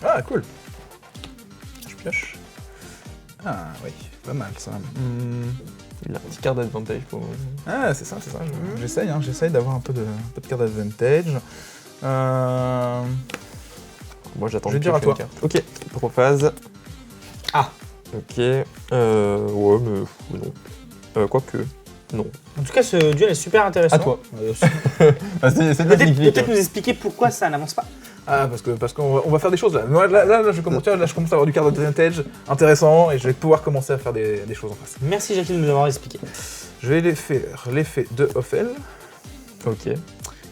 Ah, cool. Je pioche. Ah, oui, pas mal ça. Il a un petit card d'advantage pour. Ah, c'est ça. J'essaye d'avoir un peu de card advantage. Moi j'attends Je vais de dire à piocher toi. une carte. Ok, draw phase. Ah. Ok, ouais, mais non. Quoique, non. En tout cas, ce duel est super intéressant. À toi. Ah, c'est de la technique. Peut-être nous expliquer pourquoi ça n'avance pas. Ah, parce qu'on va faire des choses là. Moi, là, je commence à avoir du card advantage intéressant et je vais pouvoir commencer à faire des choses en face. Merci Jackie de nous avoir expliqué. Je vais faire l'effet de Ophel Ok.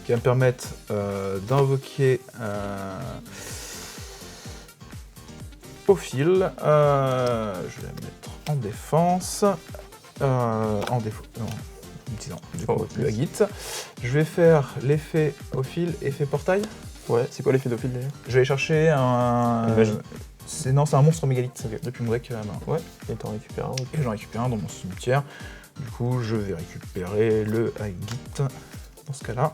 qui va me permettre d'invoquer Ophil. Je vais la mettre en défense. En défaut. Non, utilisant du coup le Agit. Je vais faire l'effet Ophil, effet portail. Ouais, c'est quoi l'effet d'Ophil d'ailleurs? Je vais aller chercher un. Une magie. C'est un monstre mégalithe depuis mon deck à la main. Ouais, et t'en récupères un. Et j'en récupère un dans mon cimetière. Du coup, je vais récupérer le Agit dans ce cas-là.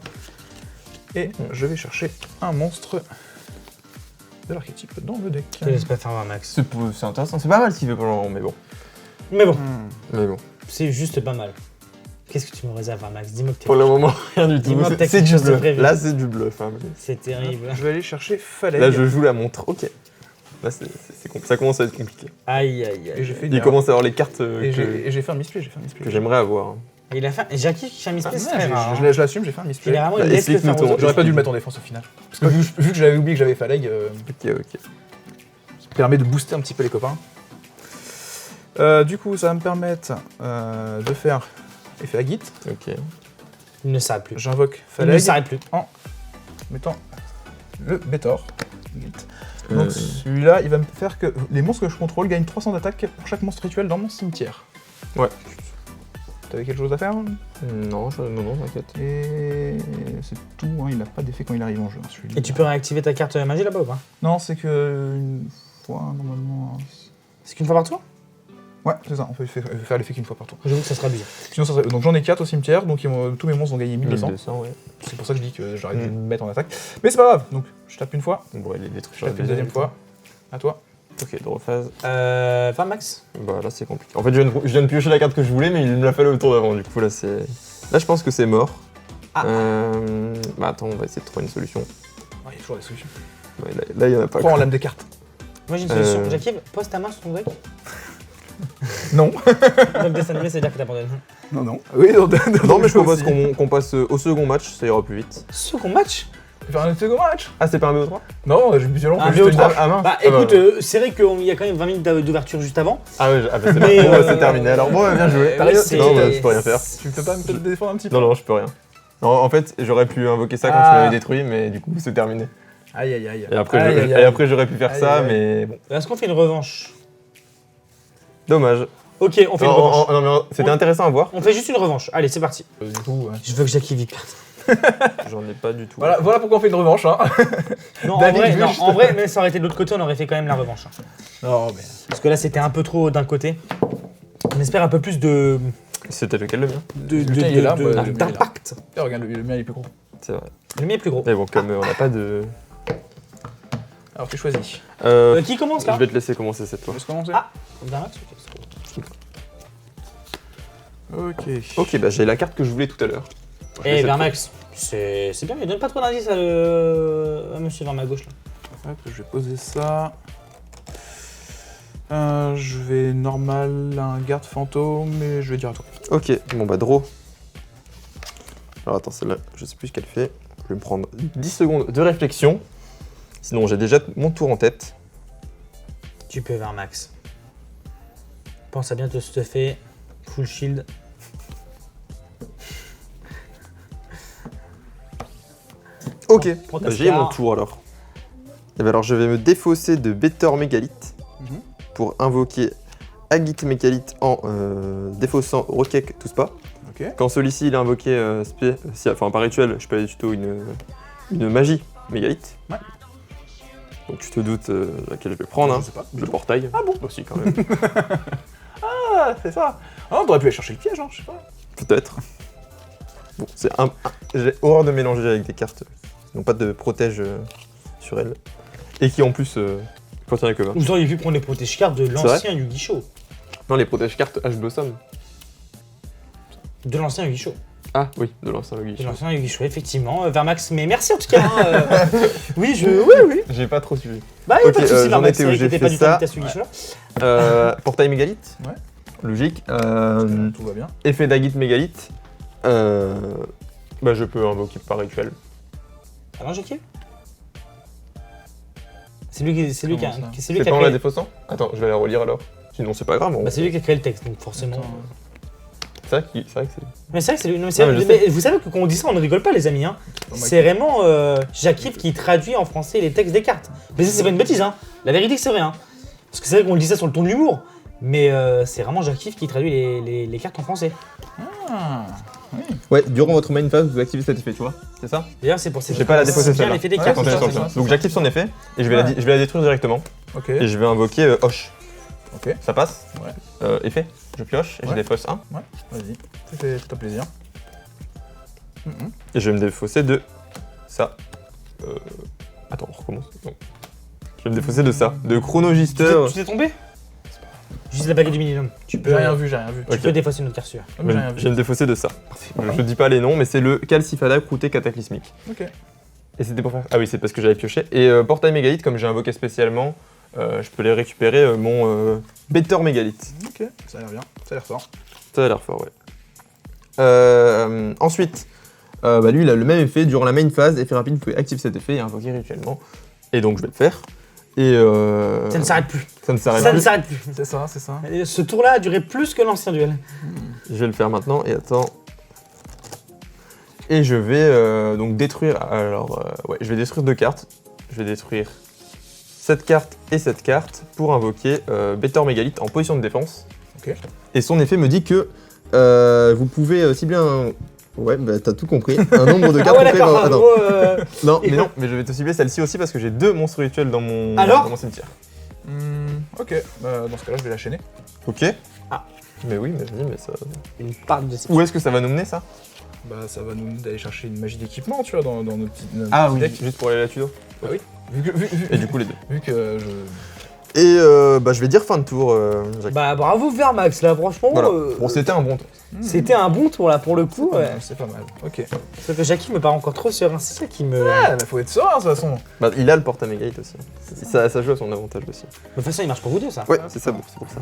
Et je vais chercher un monstre de l'archétype dans le deck. Je te laisse pas faire un max. C'est intéressant, c'est pas mal ce qu'il fait pour le moment, mais bon. Mais bon, Mais bon. c'est juste pas mal. Qu'est-ce que tu me réserves un max? Dis-moi que t'es. Pour le moment, rien du tout. Dis-moi que t'as C'est quelque du chose de bluff. prévu. Là, c'est du bluff. Hein. C'est terrible. Je vais aller chercher Phaleg. Là, je joue la montre. Ok. Là, ça commence à être compliqué. Aïe aïe Et aïe. j'ai fait Il commence à avoir les cartes Et j'ai fait un misplay, que j'aimerais avoir. Il a fait. Jackie qui a mis space, Ouais, c'est très rare. hein. je l'assume, j'ai fait un misplay. Généralement, Bah, il laisse le explique-nous faire aux ton- autres. J'aurais pas dû le mettre en défense au final. Parce que vu que j'avais oublié que j'avais Phaleg, Ok, ok. ça permet de booster un petit peu les copains. Du coup, ça va me permettre de faire effet Agit. Ok. Il ne s'arrête plus. J'invoque Il ne Phaleg s'arrête plus. en mettant le Bétor. Agit. Euh, Donc celui-là, il va me faire que les monstres que je contrôle gagnent 300 d'attaque pour chaque monstre rituel dans mon cimetière. Ouais. T'avais quelque chose à faire? Non, non, t'inquiète. Et c'est tout, hein, il n'a pas d'effet quand il arrive en jeu. Celui-là. Et tu peux réactiver ta carte magie là-bas ou pas? Non, c'est que une fois normalement. C'est qu'une fois par tour? Ouais, c'est ça, on peut faire l'effet qu'une fois par tour. J'avoue que ça sera abusé. Sinon, ça serait... Donc j'en ai 4 au cimetière, donc tous mes monstres ont gagné 1200. 1200, ouais. C'est pour ça que je dis que j'aurais dû le mettre en attaque. Mais c'est pas grave, donc je tape une fois, Bon, il est détruit. je tape une deuxième fois. À toi. Ok, draw phase. 20 max? Bah là, c'est compliqué. En fait, je viens de piocher la carte que je voulais, mais il me l'a fallu au tour d'avant. Du coup, là, c'est. Là, je pense que c'est mort. Ah. Bah attends, on va essayer de trouver une solution. Il y a toujours des solutions. Ouais, là, il y en a pas. Prends en lame des cartes. Moi j'ai une solution. Jackie, pose ta main sur ton deck. Non. Donc dessin animé, c'est-à-dire que t'abandonnes. Non. Oui, Non, mais je propose aussi. qu'on passe au second match, ça ira plus vite. Second match? Faire un second match. Ah, c'est pas un BO3? Non, j'ai mis Un juste BO3. une dash. Ah mince. Bah écoute, c'est vrai qu'il y a quand même 20 minutes d'ouverture juste avant. Ah ouais, bah, c'est Mais, bon, bah, c'est terminé. Alors bon, bien joué. oui, c'est- Non, bah, je peux rien faire. Tu peux pas me défendre un petit peu? Non, je peux rien. Non, en fait, j'aurais pu invoquer ça quand Ah. tu m'avais détruit, mais du coup, c'est terminé. Aïe aïe aïe. Et après, Aïe, aïe, et aïe. après j'aurais pu faire Aïe, ça, aïe, aïe. mais bon. Est-ce qu'on fait une revanche? Dommage. Ok, on fait une revanche. Non, mais c'était intéressant à voir. On fait juste une revanche. Allez, c'est parti. Du coup, Je veux que Jackie vite perde. J'en ai pas du tout. voilà pourquoi on fait une revanche. Hein. Non, David, en vrai, mais ça aurait été de l'autre côté, on aurait fait quand même la revanche. hein. Non, mais. Parce que là, c'était un peu trop d'un côté. On espère un peu plus de. C'était lequel le mien? Le tien, il est là, bah, le mien, il est là. d'impact. Eh, regarde, le mien il est plus gros. C'est vrai. Le mien est plus gros. Mais bon, comme on n'a pas de. Alors tu choisis. Qui commence là? Je vais te laisser commencer cette fois. Je laisse commencer. Ah. D'impact. Ok. Ok, bah j'ai la carte que je voulais tout à l'heure. Eh, Vermax, c'est bien, mais donne pas trop d'indices à monsieur vers ma gauche là. Hop, je vais poser ça. Je vais normal un garde fantôme, mais je vais dire à toi. Ok, bon bah draw. Alors attends, celle-là, je sais plus ce qu'elle fait. Je vais me prendre 10 secondes de réflexion. Sinon, j'ai déjà mon tour en tête. Tu peux, Vermax. Pense à bien te stuffer. Full shield. Ok, Prends ta j'ai scar. mon tour alors. Et bah alors, je vais me défausser de Bétor Mégalithe pour invoquer Agit Mégalithe en défaussant Rokek Touspa. Ok. Quand celui-ci il est invoqué par rituel, je peux aller tuto une magie Mégalithe. Ouais. Donc tu te doutes laquelle je vais prendre, Je hein. sais pas. Le portail. Ah bon? Aussi quand même. Ah, c'est ça. Ah, on aurait pu aller chercher le piège, hein, je sais pas. Peut-être. Bon, j'ai horreur de mélanger avec des cartes qui n'ont pas de protège sur elles. Et qui en plus contiennent que 20. Vous auriez pu prendre les protège-cartes de l'ancien Yu-Gi-Oh! Non, les protège cartes H Blossom. De l'ancien Yu-Gi-Oh! Ah oui, de l'ancien De Yu-Gi-Oh! l'ancien Yu-Gi-Oh! Effectivement, Vermax, mais merci en tout cas. Hein, oui. J'ai pas trop suivi. Bah, Ok, pas de soucis, j'en Vermax, étais où c'est vrai j'ai que t'étais pas fait du tout invité ça. à ce Yu-Gi-Oh! Portail mégalith. Ouais. Logique. Tout va bien. Effet d'Agite mégalith. Bah je peux invoquer par rituel. Alors, j'ai qui? C'est lui qui Comment ça a C'est pas en la créé. défaussant? Attends, je vais la relire alors. Sinon c'est pas grave. Bah, c'est lui qui a créé le texte, donc forcément. Attends. C'est vrai que c'est lui. Mais c'est vrai que c'est lui. Non, mais c'est Ah, vrai, mais je mais vous savez que quand on dit ça, on ne rigole pas, les amis. Hein. Oh my C'est vraiment Jacques-Yves qui traduit en français les textes des cartes. Mais ça, c'est pas une bêtise, hein. La vérité, c'est vrai. Hein. Parce que c'est vrai qu'on le dit ça sur le ton de l'humour. Mais c'est vraiment Jacques-Yves qui traduit les cartes en français. Ah, oui. Ouais, durant votre main phase, vous activez cet effet, tu vois. C'est ça? D'ailleurs, c'est pour ça J'ai pas la défausser, bien celle-là. l'effet des Ouais, cartes. Quand c'est elle est ça, sortie. c'est ça. Donc j'active son effet et je vais, Ouais. je vais la détruire directement. Ok. Et je vais invoquer Hoche. Ok. Ça passe? Ouais. Effet, je pioche et Ouais. je défausse 1. Vas-y. Ça fait tout plaisir. Et je vais me défausser de ça. Attends, on recommence. Non. Je vais me défausser de ça. De Chronogister. Tu t'es tombé? Juste la baguette du minimum. Tu peux, J'ai rien vu, j'ai rien vu. tu Ok. peux défausser notre carte sûre. Ah, mais j'ai rien Je vais vu. me défausser de ça. Je dis pas les noms, mais c'est le Calcifada Croûté Cataclysmique. Ok. Et c'était pour faire. Ah oui, c'est parce que j'avais pioché. Et Portail Mégalith, comme j'ai invoqué spécialement, je peux les récupérer mon Better Mégalith. Ok. Ça a l'air bien. Ça a l'air fort. Ça a l'air fort, ouais. Ensuite, bah lui, il a le même effet. Durant la main phase, effet rapide, vous pouvez activer cet effet et invoquer rituellement. Et donc, je vais le faire. Et Ça ne s'arrête plus. ça ne s'arrête Ça ne plus. s'arrête plus. C'est ça, c'est ça. Et ce tour-là a duré plus que l'ancien duel. Je vais le faire maintenant. Et attends. Et je vais donc détruire. Alors, ouais, je vais détruire 2 cartes. Je vais détruire cette carte et cette carte pour invoquer Better Mégalith en position de défense. Ok. Et son effet me dit que vous pouvez cibler un. Ouais, bah t'as tout compris. Un nombre de Ah cartes ouais, compris d'accord. par- Attends. Non, Et mais non, mais je vais te cibler celle-ci aussi parce que j'ai 2 monstres rituels dans mon, Alors dans mon cimetière. Ok. Dans ce cas-là, je vais la chaîner. Ok. Ah. Mais oui, mais vas-y, mais ça. Une part de Où est-ce que ça va nous mener ça? Bah, ça va nous d'aller chercher une magie d'équipement, tu vois, dans nos petits. Notre Ah petit oui, deck. juste pour aller à la tuto. Vu Et du coup, les 2. que je. Et bah, je vais dire fin de tour, Jacques. Bah bravo Vermax là, franchement. Voilà. Bon, c'était un bon tour. C'était un bon tour là pour le coup. Ouais. C'est pas mal. Ok. Sauf que Jackie me part encore trop serein, c'est ça qui me. Ah, bah, faut être serein, de toute façon. Bah, il a le porte mégalith aussi. Ça joue à son avantage aussi. De toute façon, il marche pour vous deux ça. Ouais, c'est ça, c'est pour ça.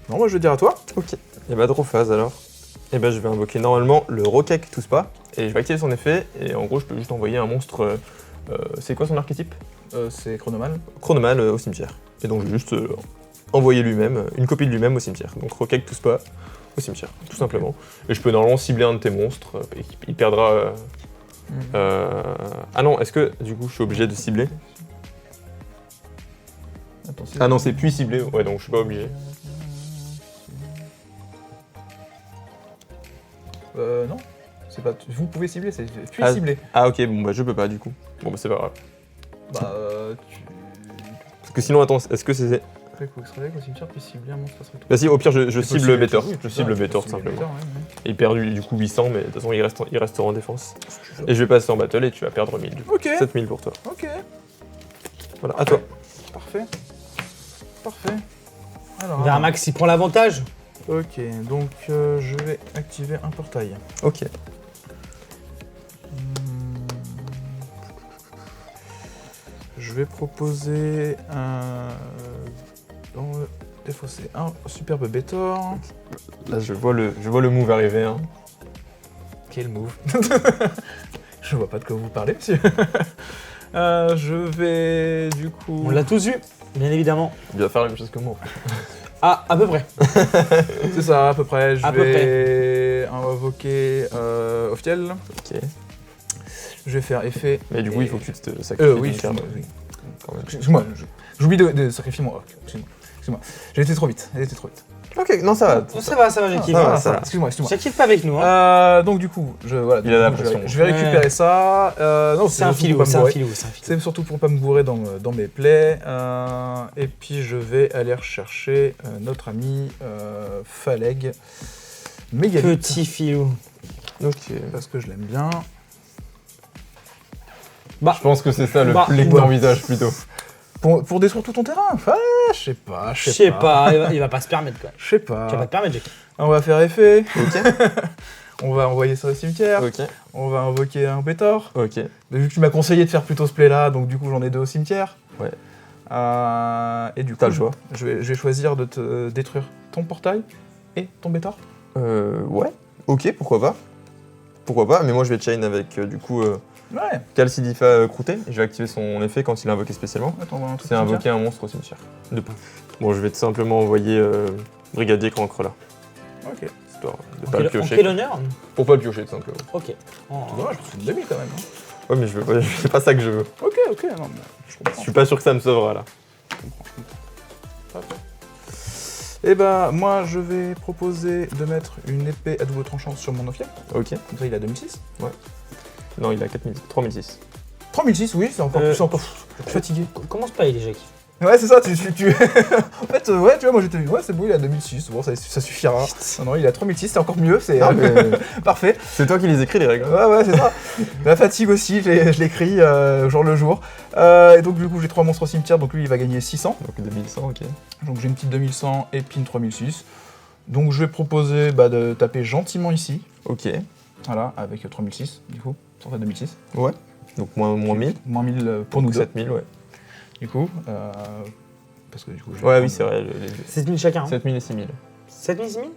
Non, moi, je vais dire à toi. Ok. Et bah, draw phase alors. Et bah, je vais invoquer normalement le Rokek tout spa. Et je vais activer son effet. Et en gros, je peux juste envoyer un monstre. C'est quoi son archétype? C'est Chronoman. Chronoman au cimetière. Et donc, je vais juste envoyer lui-même, une copie de lui-même au cimetière. Donc, Rokek tout spa au cimetière, tout simplement. Et je peux normalement cibler un de tes monstres. Et il perdra. Ah non, est-ce que du coup, je suis obligé de cibler? Attends, Ah non, c'est puis ciblé. Ouais, donc je suis pas obligé. Non. C'est pas. Vous pouvez cibler, c'est puis Ah. cibler. Ah ok, bon bah je peux pas du coup. Bon bah c'est pas grave. Bah, tu. Parce que sinon, attends, est-ce que c'est... Au cimetière, puis cibler un monstre, ça serait tout. Bah si, au pire, je Tu peux cible cibler Better. tout, oui, Je tu cible peux Better, cibler simplement. Better, ouais, Et il perd du coup 800, mais de toute façon, il restera en défense. ouais. Et je vais passer en battle et tu vas perdre 1000 du coup. Ok. 7000 pour toi. Ok. Voilà, à toi. Parfait. Parfait. Alors. Vermax il prend l'avantage. Ok, donc je vais activer un portail. Ok. Je vais proposer un. Dans le défaussé, un superbe Bétor. Là, je vois le move arriver. Hein. Quel move. Je vois pas de quoi vous parlez, monsieur. Je vais du coup. On l'a tous vu, bien évidemment. Il va faire la même chose que moi. Ah, à peu près. C'est ça, à peu près. Je À peu vais invoquer Ophiel. Ok. Je vais faire effet. Mais du coup, il faut que tu te sacrifies. Oui, une carte, excuse-moi. Oui. quand même. Excuse-moi, j'oublie de sacrifier mon rock. Excuse-moi. J'ai été trop vite. Ok, non, ça va. Ça va, Jackie. Ça va, Ah, ça va. Excuse-moi. Jackie pas avec nous. Hein. Donc du coup, voilà, Il a la du coup, pression. je vais récupérer ça. Non, C'est un surtout filou, pour pas me c'est un bourrer. filou. C'est surtout pour pas me bourrer dans mes plays. Et puis je vais aller rechercher notre ami Phaleg. Mégalith. Petit filou. Ok. Parce que je l'aime bien. Je pense que c'est ça le Bah, play que t'envisages plutôt. Pour détruire tout ton terrain. Enfin, je sais pas. Je sais pas, il va pas se permettre quoi. Je sais Tu vas pas pas. te permettre, Jackie. On va faire effet. Ok. On va envoyer ça au cimetière. Ok. On va invoquer un Bétor. Ok. Mais vu que tu m'as conseillé de faire plutôt ce play là, donc du coup j'en ai 2 au cimetière. Ouais. Et du coup, T'as le choix. je vais choisir de te détruire ton portail et ton Bétor. Ouais. Ok, pourquoi pas. Pourquoi pas, mais moi je vais chain avec du coup Ouais. Calcidifa Croûté. Et je vais activer son effet quand il est invoqué spécialement. Attends, on va un truc C'est au invoquer un monstre au cimetière. De peu. Bon, je vais tout simplement envoyer Brigadier Cancre là. cimetière. Ok. Histoire de pas le En quel piocher. honneur? Pour pas le piocher tout simplement. Ok. Oh. Dommage, c'est une demi quand même. Hein. Ouais, mais je veux, c'est pas ça que je veux. Ok, non, mais je Je comprends. suis pas sûr que ça me sauvera là. Et bah, moi je vais proposer de mettre une épée à double tranchant sur mon Ophiel. Ok. Comme ça il a 2006. Non, il a 3006. 3006, oui, c'est encore plus. Je suis fatigué. Commence pas, il est Jackie. Ouais, c'est ça, tu... En fait, ouais, tu vois, moi j'étais... Ouais, c'est bon, il a 2006, bon, ça suffira. Non, il a 3006, c'est encore mieux, c'est Non, mais parfait. c'est toi qui les écris les règles. Ouais, c'est ça. La fatigue aussi, je l'écris jour le jour. Et donc, du coup, j'ai 3 monstres au cimetière, donc lui, il va gagner 600. Donc 2100, ok. Donc, j'ai une petite 2100 et pin 3006. Donc, je vais proposer de taper gentiment ici. Ok. Voilà, avec 3006, du coup, sur ta 2006. Ouais. Donc moins 1000. Moins 1000 pour nous deux, 7000, ouais. du coup. Parce que du coup, je vais Ouais, prendre- oui, c'est vrai. 7000 chacun. Hein. 7000 et 6000. 7000, 6000?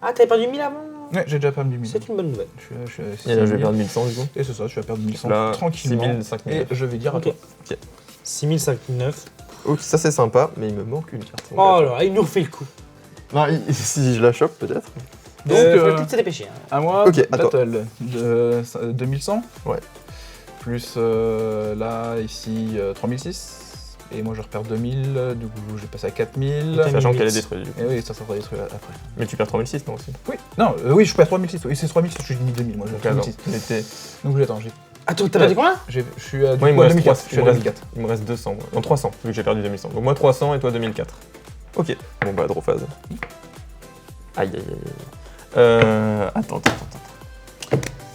Ah, t'avais perdu 1000 avant? Ouais, j'ai déjà perdu 1000. C'est une bonne nouvelle. Je suis à Et là, je 6000. vais perdre 1100 du coup. Et c'est ça, tu vas perdre 1100 Là, tranquillement. 6000, 5000. Et je vais dire à Ok. toi. 6000, 5009. Ok, ça c'est sympa, mais il me manque une carte. Oh là, il nous refait le coup. Non, si je la chope peut-être. Donc, faudrait peut-être se dépêcher. Hein. à moi, Ok, à toi. battle de 2100. Ouais. Plus là, ici, 3006. Et moi, je repère 2000. Du coup, j'ai passé à 4000. Ok. Sachant 1008. qu'elle est détruite du coup. Et oui, ça sera détruit après. Mais tu perds 3006 non aussi. Oui, non, oui, je perds 3006. Oui, c'est 3006, je suis mis 2000. Moi, j'ai Donc, attends, 3006. il était- Donc, attends, Attends, t'as perdu combien? je suis à Moi, il me à reste 2004. 300. Je suis à 2004. Il me reste 200. Non, 300, vu que j'ai perdu 2100. Donc moi 300 et toi 2004. Ok. Bon bah, draw phase. Aïe aïe aïe. Attends.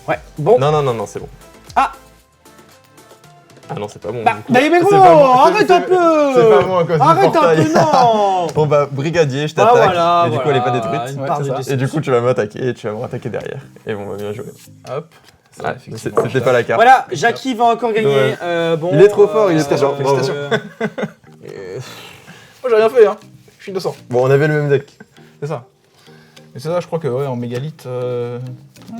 Ouais, bon. Non, c'est bon. Ah. Ah non, c'est pas bon. Bah, du coup. mais C'est gros, pas bon, arrête c'est- un peu. C'est pas bon à cause du Arrête un portail. peu, non. Bon bah, brigadier, je Ah, t'attaque. voilà, et du coup, elle est pas voilà, détruite. une Ouais, part c'est de ça. déception. Et du coup, tu vas m'attaquer et tu vas me rattaquer derrière. Et bon, bah, bien joué. Hop. Ça, Ah, mais effectivement, c'était pas la carte. Voilà, Jackie va encore gagner. Ouais. Bon, Il est trop fort, il est trop félicitations, fort, bravo. Moi, j'ai rien fait, hein. Je suis 200. Bon, on avait le même deck. C'est ça. Et c'est ça, je crois que ouais, en mégalith.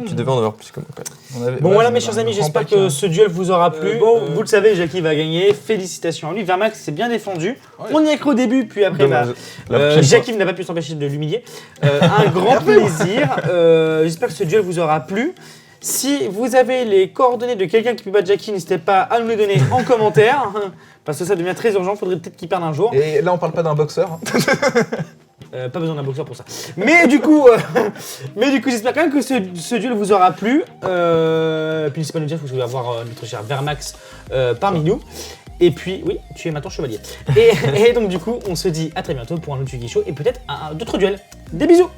Tu devais en avoir plus que moi quand même. on avait- Bon ouais, voilà j'en mes avais chers un amis, grand j'espère paquet, que hein. ce duel vous aura plu. Bon, vous le savez, Jackie va gagner. Félicitations à lui. Vermax s'est bien défendu. Ouais. On y a cru au début, puis après, Dommage. La prochaine fois. Jackie n'a pas pu s'empêcher de l'humilier. Un grand plaisir. J'espère que ce duel vous aura plu. Si vous avez les coordonnées de quelqu'un qui peut battre Jackie, n'hésitez pas à nous les donner en commentaire. Parce que ça devient très urgent, faudrait peut-être qu'il perde un jour. Et là, on parle pas d'un boxeur. Hein. Pas besoin d'un boxeur pour ça. Mais du coup, j'espère quand même que ce duel vous aura plu. Puis n'hésitez pas à nous dire que vous voulez avoir notre cher Vermax parmi nous. Et puis, oui, tu es maintenant chevalier. Et donc du coup, on se dit à très bientôt pour un autre Yugi Show et peut-être d'autres duels. Des bisous!